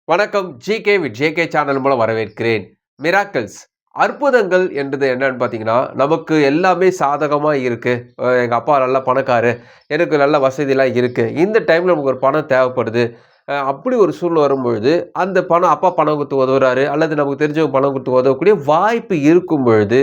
வணக்கம். GK with JK channel மூலம் வரவேற்கிறேன். மிராக்கிள்ஸ் அற்புதங்கள் என்றது என்னன்னு பார்த்தீங்கன்னா, நமக்கு எல்லாமே சாதகமா இருக்கு. எங்க அப்பா நல்ல பணக்காரு. எனக்கு நல்ல வசதிலாம் இருக்கு. இந்த டைம்ல நமக்கு ஒரு பணம் தேவைப்படுது. அப்படி ஒரு சூழ்நிலை வரும்பொழுது, அந்த பணம் அப்பா பணம் குடுத்து உதவுறாரு, அல்லது நமக்கு தெரிஞ்சவங்க பணம் குடுத்து உதவக்கூடிய வாய்ப்பு இருக்கும் பொழுது,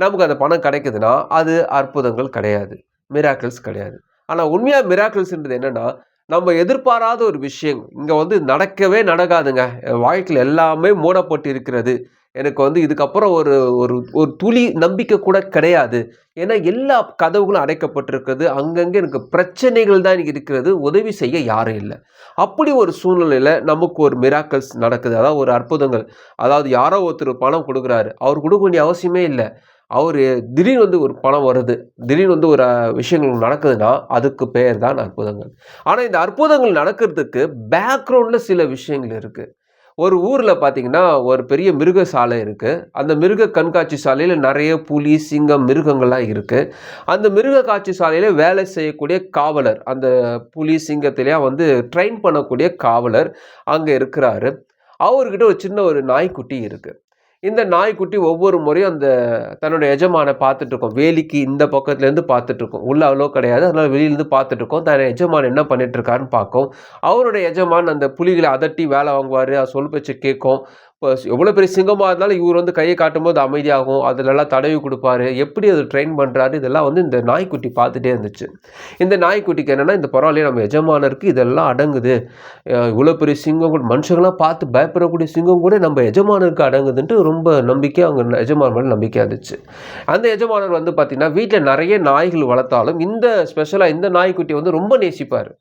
நமக்கு அந்த பணம் கிடைக்குதுன்னா, அது அற்புதங்கள் கிடையாது. மிராக்கிள்ஸ் கிடையாது. ஆனா உண்மையா மிராக்கிள்ஸ்ன்றது என்னன்னா, நம்ம எதிர்பாராத ஒரு விஷயம். இங்க நடக்கவே நடக்காதுங்க. என் வாழ்க்கையில எல்லாமே மூடப்பட்டு இருக்கிறது. எனக்கு இதுக்கப்புறம் ஒரு ஒரு ஒரு துளி நம்பிக்கை கூட கிடையாது. ஏன்னா எல்லா கதவுகளும் அடைக்கப்பட்டிருக்கிறது. அங்கங்க எனக்கு பிரச்சனைகள் தான் இருக்கிறது. உதவி செய்ய யாரும் இல்ல. அப்படி ஒரு சூழ்நிலையில நமக்கு ஒரு மிராக்கிள்ஸ் நடக்குது. அதாவது ஒரு அற்புதங்கள். அதாவது யாரோ ஒருத்தர் பணம் குடுக்குறாரு. அவர் குடுக்க வேண்டிய அவசியமே இல்ல. அவரு திடீர்னு ஒரு பணம் வருது. திடீர்னு ஒரு விஷயங்கள் நடக்குதுன்னா, அதுக்கு பெயர் தான் அற்புதங்கள். ஆனா, இந்த அற்புதங்கள் நடக்கிறதுக்கு பேக்கிரவுண்ட்ல சில விஷயங்கள் இருக்கு. ஒரு ஊர்ல பார்த்தீங்கன்னா, ஒரு பெரிய மிருக சாலை இருக்கு. அந்த மிருக கண்காட்சி சாலையில நெறைய புலி, சிங்கம், மிருகங்கள்லாம் இருக்கு. அந்த மிருக காட்சி சாலையில வேலை செய்யக்கூடிய காவலர், அந்த புலி, சிங்கத்திலயும் ட்ரெயின் பண்ணக்கூடிய காவலர் அங்க இருக்கிறாரு. அவர்கிட்ட ஒரு சின்ன ஒரு நாய்க்குட்டி இருக்கு. இந்த நாய்க்குட்டி ஒவ்வொரு முறையும் தன்னுடைய எஜமான பார்த்துட்டுருக்கும். வேலிக்கு இந்த பக்கத்துலேருந்து பார்த்துட்டுருக்கும். உள்ள அலோ கிடையாது. அதனால வெளியிலேருந்து பார்த்துட்டுருக்கும். தன் எஜமான் என்ன பண்ணிட்டுருக்காருன்னு பார்க்கும். அவருடைய எஜமான் அந்த புலிகள அதட்டி வேலை வாங்குவாரு. அது சொல் பேச்ச கேட்கும். இப்போ எவ்வளோ பெரிய சிங்கமா இருந்தாலும் இவர் கைய காட்டும்போது அமைதியாகும். அது நல்லா தடவி குடுப்பாரு. எப்படி அது ட்ரெயின் பண்றாரு, இதெல்லாம் இந்த நாய்க்குட்டி பார்த்துட்டே இருந்துச்சு. இந்த நாய்க்குட்டிக்கு என்னன்னா, இந்த பரவாயில்லையே நம்ம எஜமானருக்கு இதெல்லாம் அடங்குது. இவ்வளோ பெரிய சிங்கம் கூட மனுஷங்கலாம் பார்த்து பயப்படக்கூடிய சிங்கம் கூட நம்ம எஜமானருக்கு அடங்குதுன்ட்டு ரொம்ப நம்பிக்கை அவங்க எஜமானர் மேல நம்பிக்கையா இருந்துச்சு. அந்த எஜமானர் பார்த்தீங்கன்னா, வீட்ல நெறைய நாய்கள் வளர்த்தாலும், ஸ்பெஷலா இந்த நாய்க்குட்டிய ரொம்ப நேசிப்பாரு.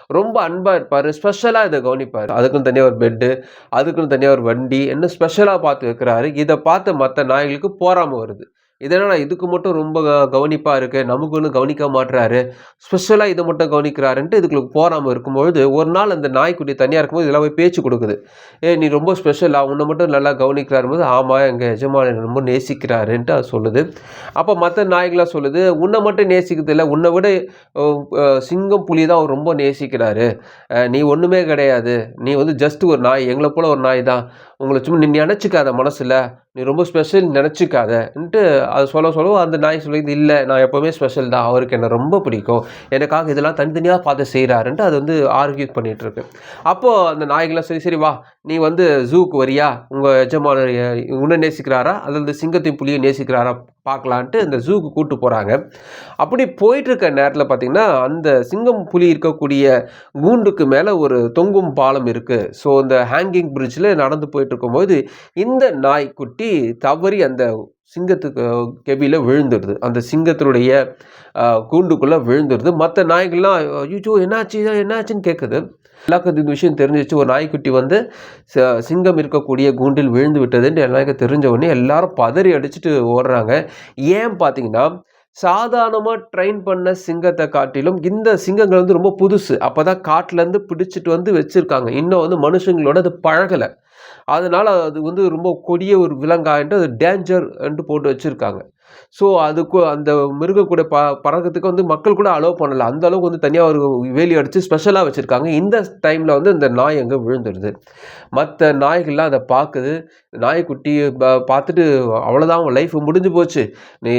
ரொம்ப அன்பா இருப்பாரு. ஸ்பெஷலா இத கவனிப்பாரு. அதுக்குன்னு தனியா ஒரு பெட்டு, அதுக்குன்னு தனியா ஒரு வண்டி, என்ன ஸ்பெஷலா பார்த்து வைக்கிறாரு. இத பார்த்த மத்த நாய்களுக்கு பொறாம வருது. இது என்னடா இதுக்கு மட்டும் ரொம்ப கவனிப்பா இருக்கு. நமக்கு ஒண்ணும் கவனிக்க மாட்றாரு. ஸ்பெஷலா இத மட்டும் கவனிக்கிறாருன்ட்டு இதுகளுக்கு பொறாம இருக்கும்பொழுது, ஒரு நாள் அந்த நாய்க்குட்டி தனியா இருக்கும்போது இதெல்லாம் போய் பேச்சு குடுக்குது. "ஏய் நீ ரொம்ப ஸ்பெஷலா, உன்ன மட்டும் நல்லா கவனிக்கிறாரும்போது" ஆமா எங்க எஜமானர் என்ன ரொம்ப நேசிக்கிறாருன்ட்டு அது சொல்லுது. அப்ப மத்த நாய்கள்லாம் சொல்லுது, "உன்ன மட்டும் நேசிக்கிறதில்ல, உன்ன விட ஒ அ சிங்கம், புலி தான் அவர் ரொம்ப நேசிக்கிறாரு. நீ ஒண்ணுமே கிடையாது. நீ ஜஸ்ட் ஒரு நாய். எங்கள போல ஒரு நாய் தான். உங்கள சும்மா நீ நெனச்சுக்காத மனசுல. நீ ரொம்ப ஸ்பெஷல் நெனச்சுக்காதன்ட்டு அது சொல்லவும் அந்த நாய் சொல்லுது, "இல்ல நான் எப்பவுமே ஸ்பெஷல் தான். அவருக்கு என்ன ரொம்ப பிடிக்கும். எனக்காக இதெல்லாம் தனித்தனியா பார்த்து செய்றாருன்ட்டு" அது ஆர்கியூ பண்ணிட்டு இருக்கு. அப்போ அந்த நாய்கள்லாம் சரி, சரி வா நீ ஜூக்கு வரியா? உங்க எஜமானர் உன்ன நேசிக்கிறாரா? அல்லது சிங்கத்தையும், புலியும் நேசிக்கிறாரா? பார்க்கலான்ட்டு இந்த ஜூக்கு கூட்டு போறாங்க. அப்படி போயிட்டு இருக்க நேரத்துல பார்த்தீங்கன்னா, அந்த சிங்கம், புலி இருக்கக்கூடிய கூண்டுக்கு மேல ஒரு தொங்கும் பாலம் இருக்கு. ஸோ இந்த ஹேங்கிங் பிரிட்ஜ்ல நடந்து போயிட்டு இருக்கும்போது, இந்த நாய்க்குட்டி தவறி அந்த சிங்கத்துக்கு கெபில விழுந்துடுது. அந்த சிங்கத்தினுடைய கூண்டுக்குள்ள விழுந்துடுது. மத்த நாய்கள்லாம் "அய்யய்யோ! என்னாச்சு? என்னாச்சுன்னு?" கேட்குது. எல்லாருக்கும் இந்த விஷயம் தெரிஞ்சிருச்சு. ஒரு நாய்க்குட்டி சிங்கம் இருக்கக்கூடிய கூண்டில் விழுந்து விட்டதுன்னு எல்லாருக்கும் தெரிஞ்ச உடனே எல்லாரும் பதறி அடிச்சுட்டு ஓடுறாங்க. ஏன் பார்த்தீங்கன்னா, சாதாரணமா ட்ரெயின் பண்ண சிங்கத்த காட்டிலும் இந்த சிங்கங்கள் ரொம்ப புதுசு. அப்பதான் காட்டுலருந்து பிடிச்சுட்டு வச்சிருக்காங்க. இன்னும் மனுஷங்களோட அது பழகல. அதனால அது ரொம்ப கொடிய ஒரு விலங்காயின்ட்டு அது டேஞ்சர் ன்ட்டு போட்டு வச்சிருக்காங்க. ஸோ அதுக்கு அந்த மிருகம் கூட பழக்கத்துக்கு மக்கள் கூட அலோவ் பண்ணல. அந்த அளவுக்கு தனியா ஒரு வேலி அடிச்சு ஸ்பெஷலா வச்சிருக்காங்க. இந்த டைம்ல இந்த நாய் அங்க விழுந்துடுது. மத்த நாய்கள்லாம் அத பாக்குது. நாய்க்குட்டி பார்த்துட்டு அவ்வளோதான் உன் லைஃப் முடிஞ்சு போச்சு. நீ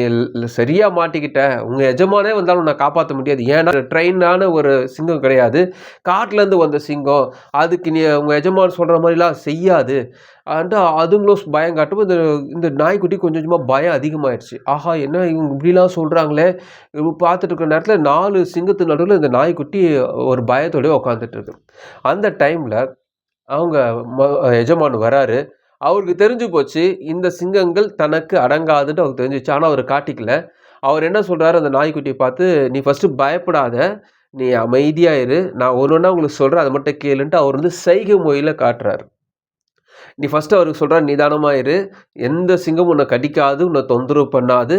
சரியா மாட்டிக்கிட்ட. உங்க எஜமானே வந்தாலும் உன்ன காப்பாத்த முடியாது. ஏன்னா ட்ரெயினான ஒரு சிங்கம் கிடையாது. காட்டுலேருந்து வந்த சிங்கம். அதுக்கு நீ உங்க எஜமான் சொல்ற மாரிலாம் செய்யாது. அதுங்களும் பயம் காட்டும். இந்த இந்த நாய்க்குட்டி கொஞ்சம் கொஞ்சமா பயம் அதிகமாயிருச்சு. ஆஹா! என்ன இவங்க இப்படிலாம் சொல்றாங்களே! பார்த்துட்டு இருக்கிற நேரத்தில 4 சிங்கத்து நடுவுல இந்த நாய்க்குட்டி ஒரு பயத்தோடயே உட்காந்துட்டு இருக்கு. அந்த டைம்ல அவங்க எஜமான் வராரு. அவருக்கு தெரிஞ்சு போச்சு. இந்த சிங்கங்கள் தனக்கு அடங்காதுன்னு அவருக்கு தெரிஞ்சுச்சு. ஆனா அவரு காட்டிக்கல. அவர் என்ன சொல்றாரு அந்த நாய்க்குட்டிய பார்த்து, "நீ ஃபர்ஸ்ட்டு பயப்படாத. நீ அமைதியா இரு. நான் ஒண்ணு ஒண்ணா உங்களுக்கு சொல்றேன். அத மட்டும் கேளுன்ட்டு" அவர் செய்கை மொழியில காட்டுறாரு. நீ ஃபர்ஸ்ட்டு அவருக்கு சொல்றாரு, "நிதானமா இரு. எந்த சிங்கமும் உன்ன கடிக்காது, உன்ன தொந்தரவு பண்ணாது.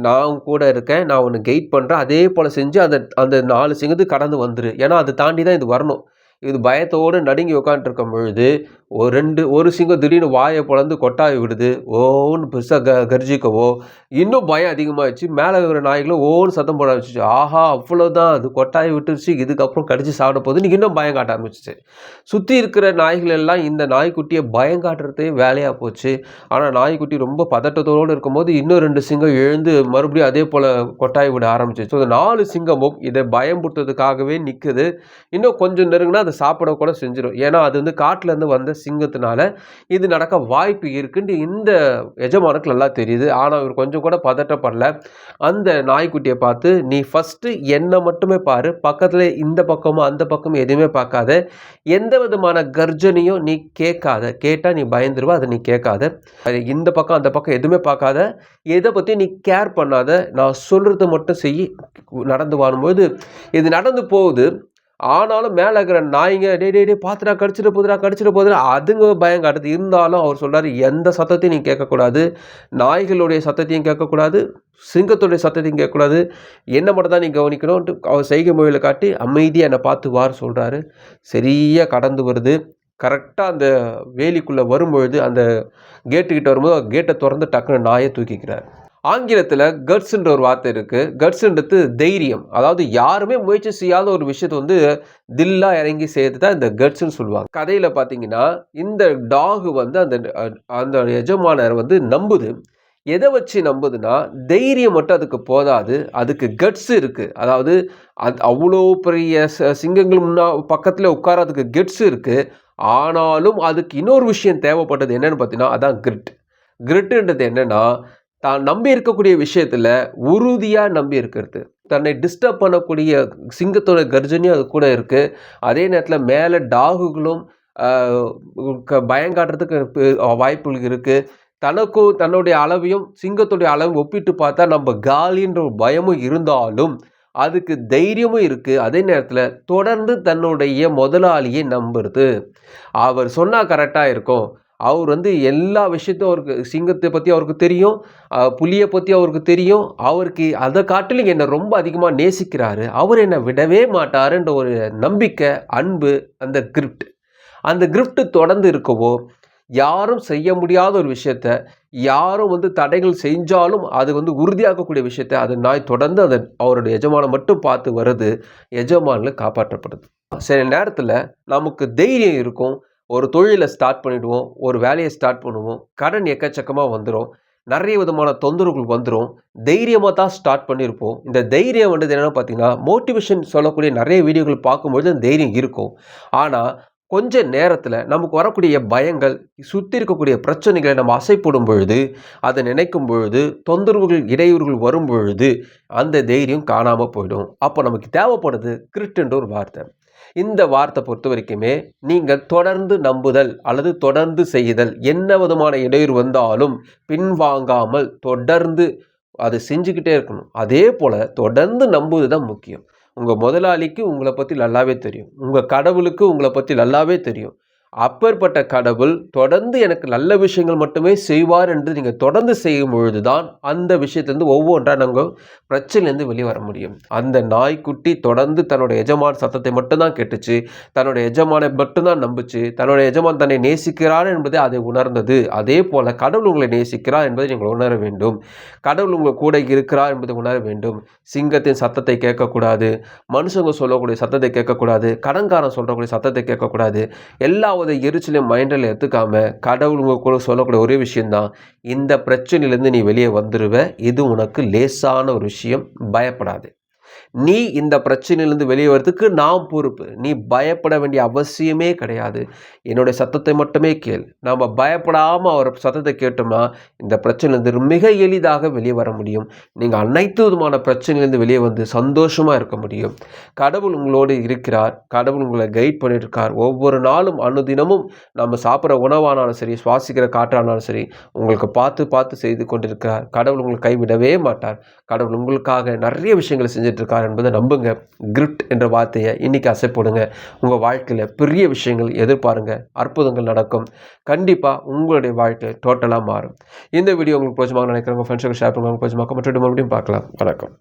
நான் உன் கூட இருக்கேன். நான் உன்ன கைட் பண்றேன். அதே போல செஞ்சு அந்த அந்த 4 சிங்கத்தையும் கடந்து வந்துரு. ஏன்னா, அத தாண்டி தான் இது வரணும்." இது பயத்தோடு நடுங்கி உட்காந்துட்டுருக்கும் பொழுது, ஒரு சிங்கம் திடீர்னு வாயை பொளந்து கொட்டாவி விடுது. ஓன்னு பெருசா கர்ஜிக்கவோ, இன்னும் பயம் அதிகமாகிடுச்சு. மேலே இருக்கிற நாய்களும் ஓன்னு சத்தம் போட ஆரம்பிச்சிச்சு. ஆஹா! அவ்வளோதான், அது கொட்டாவி விட்டுருச்சு, இதுக்கப்புறம் கடிச்சு சாப்பிட போகுது. இன்னைக்கு இன்னும் பயம் காட்ட ஆரம்பிச்சிச்சு. சுற்றி இருக்கிற நாய்கள் எல்லாம் இந்த நாய்க்குட்டியை பயம் காட்டுறதே வேலையாக போச்சு. ஆனால் நாய்க்குட்டி ரொம்ப பதட்டத்தோடு இருக்கும்போது இன்னும் 2 சிங்கம் எழுந்து மறுபடியும் அதே போல் கொட்டாவி விட ஆரம்பிச்சிச்சு. அந்த 4 சிங்கமும் இதை பயம்படுத்துறதுக்காகவே நிற்குது. இன்னும் கொஞ்சம் நெருங்கினா அதை சாப்பிட கூட செஞ்சிடும். ஏன்னா அது வந்து காட்டிலேருந்து வந்த சிங்கத்தினால இது நடக்க வாய்ப்பு இருக்குன்னு இந்த எஜமானுக்கு நல்லா தெரியுது. ஆனால் இவர் கொஞ்சம் கூட பதட்டப்படல. அந்த நாய்க்குட்டியை பார்த்து, நீ ஃபஸ்ட்டு என்னை மட்டுமே பாரு, பக்கத்தில் இந்த பக்கமும் அந்த பக்கமும் எதுவுமே பார்க்காத, எந்த விதமான கர்ஜனையும் நீ கேட்காத, கேட்டால் நீ பயந்துருவ, அதை நீ கேட்காத, இந்த பக்கம் அந்த பக்கம் எதுவுமே பார்க்காத, எதை பற்றி நீ கேர் பண்ணாத, நான் சொல்கிறத மட்டும் செய், நடந்து வரும்போது இது நடந்து போகுது. ஆனாலும் மேலே இருக்கிற நாய்ங்க டே பார்த்துடா கடிச்சிட போதுடா அதுங்க பயம் காட்டுது. இருந்தாலும் அவர் சொல்கிறாரு, எந்த சத்தத்தையும் நீ கேட்கக்கூடாது, நாய்களுடைய சத்தத்தையும் கேட்கக்கூடாது, சிங்கத்துடைய சத்தத்தையும் கேட்கக்கூடாது, என்ன மட்டும் தான் நீ கவனிக்கணும்ன்ட்டு அவர் செய்கை மொழியில் காட்டி அமைதியாக என்னை பார்த்து வார் சொல்கிறாரு. சரியாக கடந்து வருது. கரெக்டாக அந்த வேலிக்குள்ளே வரும்பொழுது அந்த கேட்டுக்கிட்ட வரும்போது கேட்டை திறந்து டக்குன்னு நாயை தூக்கிக்கிறார். ஆங்கிலத்தில் கட்ஸ்ன்ற ஒரு வார்த்தை இருக்குது. கட்ஸ்ன்றது தைரியம். அதாவது யாருமே முயற்சி செய்யாத ஒரு விஷயத்தை வந்து தில்லா இறங்கி செய்யறது தான் இந்த கட்ஸ்ன்னு சொல்லுவாங்க. கதையில் பார்த்தீங்கன்னா இந்த டாக் வந்து அந்த எஜமானர் வந்து நம்புது. எதை வச்சு நம்புதுன்னா, தைரியம் மட்டும் அதுக்கு போதாது, அதுக்கு கட்ஸ் இருக்குது. அதாவது அவ்வளோ பெரிய சிங்கங்கள் பக்கத்தில் உட்காரதுக்கு கெட்ஸ் இருக்குது. ஆனாலும் அதுக்கு இன்னொரு விஷயம் தேவைப்பட்டது என்னன்னு பார்த்தீங்கன்னா, அதான் கிரிட்டுன்றது என்னென்னா, தான் நம்பி இருக்கக்கூடிய விஷயத்தில் உறுதியாக நம்பி இருக்கிறது. தன்னை டிஸ்டர்ப் பண்ணக்கூடிய சிங்கத்தோட கர்ஜனையும் அது கூட இருக்குது. அதே நேரத்தில் மேலே டாகுகளும் பயங்காட்டுறதுக்கு வாய்ப்புகள் இருக்குது. தனக்கும் தன்னுடைய அளவையும் சிங்கத்துடைய அளவும் ஒப்பிட்டு பார்த்தா நம்ம காலின்ற ஒரு பயமும் இருந்தாலும் அதுக்கு தைரியமும் இருக்குது. அதே நேரத்தில் தொடர்ந்து தன்னுடைய முதலாளியை நம்புறது. அவர் சொன்னால் கரெக்டாக இருக்கும். அவர் வந்து எல்லா விஷயத்தையும் அவருக்கு சிங்கத்தை பற்றி அவருக்கு தெரியும், புலியை பற்றி அவருக்கு தெரியும். அவருக்கு அதை காட்டிலும் என்னை ரொம்ப அதிகமாக நேசிக்கிறாரு, அவர் என்னை விடவே மாட்டாருன்ற ஒரு நம்பிக்கை, அன்பு, அந்த கிரிப்ட் தொடர்ந்து இருக்கவோ, யாரும் செய்ய முடியாத ஒரு விஷயத்த யாரும் வந்து தடைகள் செஞ்சாலும் அது வந்து உறுதியாக்கக்கூடிய விஷயத்த அது நாய் தொடர்ந்து அதை அவருடைய எஜமானை மட்டும் பார்த்து வருது. எஜமானில் காப்பாற்றப்படுது. சில நேரத்தில் நமக்கு தைரியம் இருக்கும், ஒரு தொழிலை ஸ்டார்ட் பண்ணிவிடுவோம், ஒரு வேலையை ஸ்டார்ட் பண்ணுவோம், கடன் எக்கச்சக்கமாக வந்துடும், நிறைய விதமான தொந்தரவுகள் வந்துடும், தைரியமாக தான் ஸ்டார்ட் பண்ணியிருப்போம். இந்த தைரியம் வந்து என்னென்னு பார்த்தீங்கன்னா, மோட்டிவேஷன் சொல்லக்கூடிய நிறைய வீடியோக்கள் பார்க்கும்பொழுது அந்த தைரியம் இருக்கும். ஆனால் கொஞ்ச நேரத்தில் நமக்கு வரக்கூடிய பயங்கள், சுற்றி இருக்கக்கூடிய பிரச்சனைகளை நம்ம அசைப்படும் பொழுது, அதை நினைக்கும் பொழுது, தொந்தரவுகள் இடையூறுகள் வரும் பொழுது அந்த தைரியம் காணாமல் போயிடும். அப்போ நமக்கு தேவைப்படுது கிரிட்டுன்ற ஒரு வார்த்தை. இந்த வார்த்தை பொறுத்த வரைக்குமே நீங்கள் தொடர்ந்து நம்புதல் அல்லது தொடர்ந்து செய்தல், என்ன விதமான இடையூறு வந்தாலும் பின்வாங்காமல் தொடர்ந்து அதை செஞ்சுக்கிட்டே இருக்கணும். அதே போல் தொடர்ந்து நம்புவது தான் முக்கியம். உங்கள் முதலாளிக்கு உங்களை பற்றி நல்லாவே தெரியும், உங்கள் கடவுளுக்கு உங்களை பற்றி நல்லாவே தெரியும். அப்பேற்பட்ட கடவுள் தொடர்ந்து எனக்கு நல்ல விஷயங்கள் மட்டுமே செய்வார் என்று நீங்கள் தொடர்ந்து செய்யும் பொழுது தான் அந்த விஷயத்துலேருந்து ஒவ்வொன்றாக நாங்கள் பிரச்சனையிலேருந்து வெளியே வர முடியும். அந்த நாய்க்குட்டி தொடர்ந்து தன்னுடைய எஜமான் சத்தத்தை மட்டும்தான் கேட்டுச்சு, தன்னுடைய எஜமானை மட்டும்தான் நம்புச்சு, தன்னுடைய எஜமான் தன்னை நேசிக்கிறார் என்பதை அதை உணர்ந்தது. அதே போல் கடவுள் உங்களை நேசிக்கிறார் என்பதை நீங்கள் உணர வேண்டும். கடவுள் உங்கள் கூட இருக்கிறார் என்பதை உணர வேண்டும். சிங்கத்தின் சத்தத்தை கேட்கக்கூடாது, மனுஷங்க சொல்லக்கூடிய சத்தத்தை கேட்கக்கூடாது, கடன்காரன் சொல்லக்கூடிய சத்தத்தை கேட்கக்கூடாது. எல்லா எரிச்சலையும் மைண்டில் எடுத்துக்காம கடவுள் உங்க கூட சொல்லக்கூடிய ஒரே விஷயம்தான், இந்த பிரச்சனையிலேருந்து நீ வெளியே வந்துடுவ, இது உனக்கு லேசான ஒரு விஷயம், பயப்படாது. நீ இந்த பிரச்சனையிலேருந்து வெளியே வரதுக்கு நான் பொறுப்பு. நீ பயப்பட வேண்டிய அவசியமே கிடையாது. என்னுடைய சத்தத்தை மட்டுமே கேள். நாம் பயப்படாமல் அவர் சத்தத்தை கேட்டோம்னா இந்த பிரச்சனையிலேருந்து மிக எளிதாக வெளியே வர முடியும். நீங்கள் அனைத்து விதமான பிரச்சனையிலேருந்து வெளியே வந்து சந்தோஷமாக இருக்க முடியும். கடவுள் உங்களோடு இருக்கிறார். கடவுள் உங்களை கைட் பண்ணிட்டு இருக்கார். ஒவ்வொரு நாளும் அனுதினமும் நம்ம சாப்பிட்ற உணவானாலும் சரி, சுவாசிக்கிற காற்றானாலும் சரி, உங்களுக்கு பார்த்து பார்த்து செய்து கொண்டிருக்கிறார். கடவுள் உங்களை கைவிடவே மாட்டார். கடவுள் உங்களுக்காக நிறைய விஷயங்களை செஞ்சுட்டு இருக்கார் என்பதை நம்புங்க. கிரிட் என்ற வார்த்தையை இன்னைக்கு அசைப்படுங்க. உங்கள் வாழ்க்கையில் பெரிய விஷயங்கள் எதிர்பாருங்க, அற்புதங்கள் நடக்கும். கண்டிப்பாக உங்களுடைய வாழ்க்கை டோட்டலாக மாறும். இந்த வீடியோ உங்களுக்கு பிடிச்சமாக நினைக்கிறவங்க ஃப்ரெண்ட்ஸுக்கு ஷேர் பண்ணுவாங்க. பிடிச்சமாக மற்றொரு மறுபடியும் பார்க்கலாம். வணக்கம்.